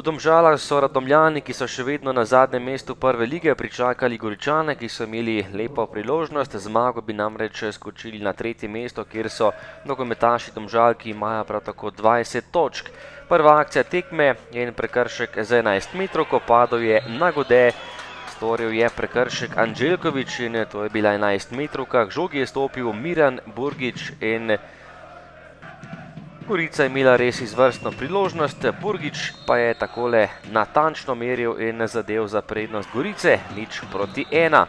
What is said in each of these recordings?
V Domžalah so Radomljani, ki so še vedno na zadnjem mestu prve lige, pričakali Goričane, ki so imeli lepo priložnost. Zmago bi namreč skočili na tretje mesto, kjer so nogometaši Domžal, ki imajo prav tako 20 točk. Prva akcija tekme je en prekršek za 11 metrovko, padel je na Gode, storil je prekršek Anđelković in to je bila 11 metrovka. K žogi je stopil Miran Burgić in Gorica je imela res izvrstno priložnost, Burgić pa je takole natančno meril in zadev za prednost Gorice, 0:1.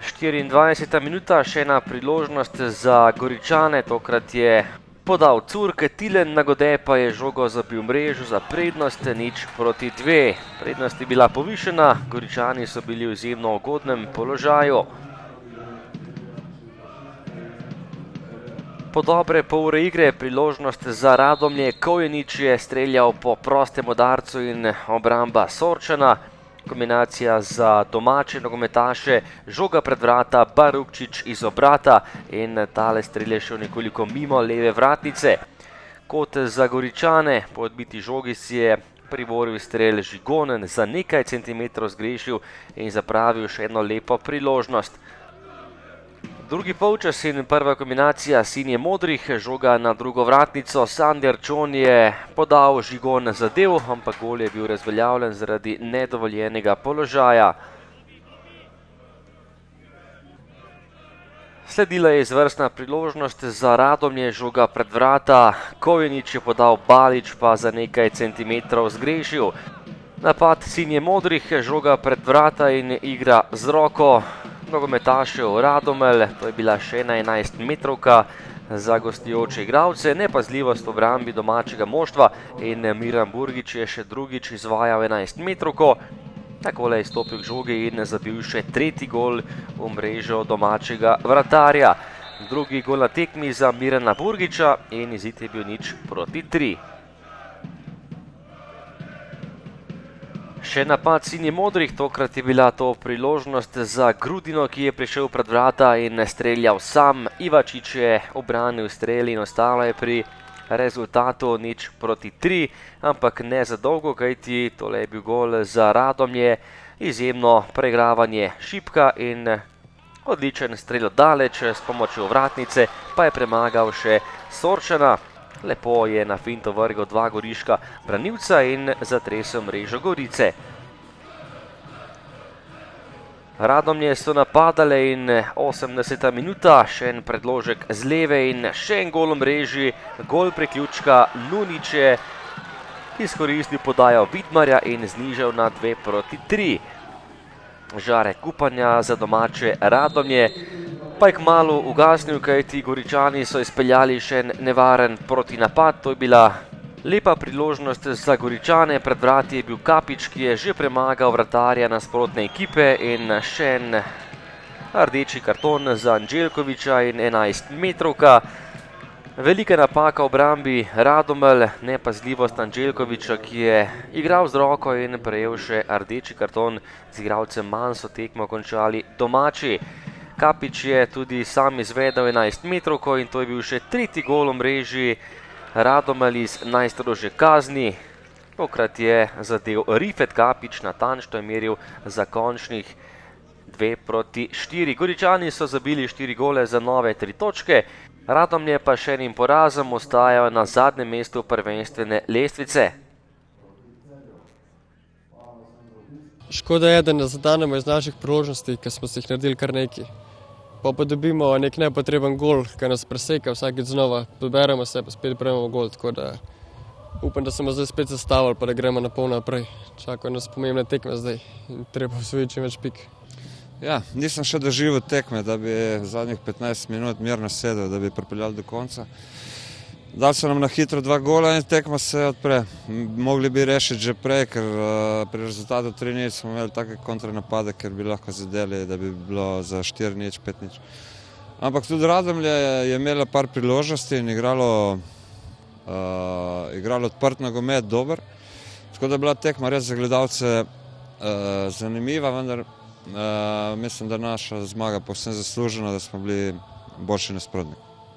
24. minuta, še ena priložnost za Goričane, tokrat je podal Curk, Tilen na Gode pa je žogo zabil mrežo za prednost, 0:2. Prednost je bila povišena, Goričani so bili v izjemno ugodnem položaju. Po dobre pol ure igre priložnost za Radomlje, Kovjenič je streljal po prostem udarcu in obramba Sorčana. Kombinacija za domače nogometaše, žoga pred vrata, Barukčič iz obrata in tale strelj je šel nekoliko mimo leve vratnice. Kot za Goričane, po odbiti žogi si je priboril strelj Žigonen, za nekaj centimetrov zgrešil in zapravil še eno lepo priložnost. Drugi polčas in prva kombinacija sinje modrih, žoga na drugo vratnico, Sander Čon je podal, Žigon zadev, ampak gol je bil razveljavljen zaradi nedovoljenega položaja. Sledila je izvrstna priložnost za Radomlje, žoga pred vrata, Kovjenič je podal, Balić pa za nekaj centimetrov zgrešil. Napad sinje modrih, žoga pred vrata in igra z roko nogometašev Radomelj, to je bila še ena 11 metrovka za gostujoče igralce, nepazljivost v obrambi domačega moštva in Miran Burgić je še drugič izvajal 11 metrovko. Takole je stopil k žogi in zabil še tretji gol v mrežo domačega vratarja. Drugi gol na tekmi za Mirana Burgića in izid je bil 0:3. Še napad sinje modrih, tokrat je bila to priložnost za Grudino, ki je prišel pred vrata in streljal sam. Ivačič je obranil strel in ostalo je pri rezultatu 0:3, ampak ne za dolgo, kajti tole je bil gol za Radomlje, izjemno preigravanje Šipka in odličen strel daleč, s pomočjo vratnice pa je premagal še Sorčana. Lepo je na finto vrgel dva goriška branilca in zatresel mrežo Gorice. Radomlje so napadale in 80. minuta, še en predložek z leve in še en gol v mreži, gol priključka Nunić je izkoristil podajo Vidmarja in znižal na 2:3. Žarek upanja za domače Radomlje pa je kmalu ugasnil, kajti Goričani so izpeljali še en nevaren protinapad. To je bila lepa priložnost za Goričane, pred vrati je bil Kapič, ki je že premagal vratarja nasprotne ekipe in še en rdeči karton za Anđelkovića in 11 metrovka. Velika napaka v obrambi Radomelj, nepazljivost Anđelkovića, ki je igral z roko in prejel še rdeči karton, z igralcem manj so tekmo končali domači. Kapič je tudi sam izvedel 11 metrovko in to je bil še tretji gol v mreži Radomelj iz najstrožje kazni. Tokrat je zadev Rifet Kapič, natančno je meril za končnih 2:4. Goričani so zabili 4 gole za nove 3 točke, Radomlje pa še enim porazom ostajajo na zadnjem mestu prvenstvene lestvice. Škoda je, da ne zadanemo iz naših priložnosti, ker smo si jih naredili kar nekaj. Pa dobimo nek nepotreben gol, ki nas preseka vsakeč znova. Poberemo se, pa spet prejmemo gol, tako da upam, da smo zdaj spet zastavili, pa da gremo na pol naprej. Čakajo nas pomembne tekme zdaj in treba osvojiti čim več pik. Ja, nisem še doživel tekme, da bi zadnjih 15 minut mirno sedel, da bi pripeljali do konca. Dali so nam na hitro 2 gola in tekma se odpre. Mogli bi rešiti že prej, ker pri rezultatu 3:0 smo imeli take kontranapade, ker bi lahko zadeli, da bi bilo za 4:0, 5:0. Ampak tudi Radomlje je imelo par priložnosti in igralo odprt nogomet, dober. Tako da je bila tekma res za gledalce zanimiva, vendar mislim, da naša zmaga povsem zaslužena, da smo bili boljši nasprotnik.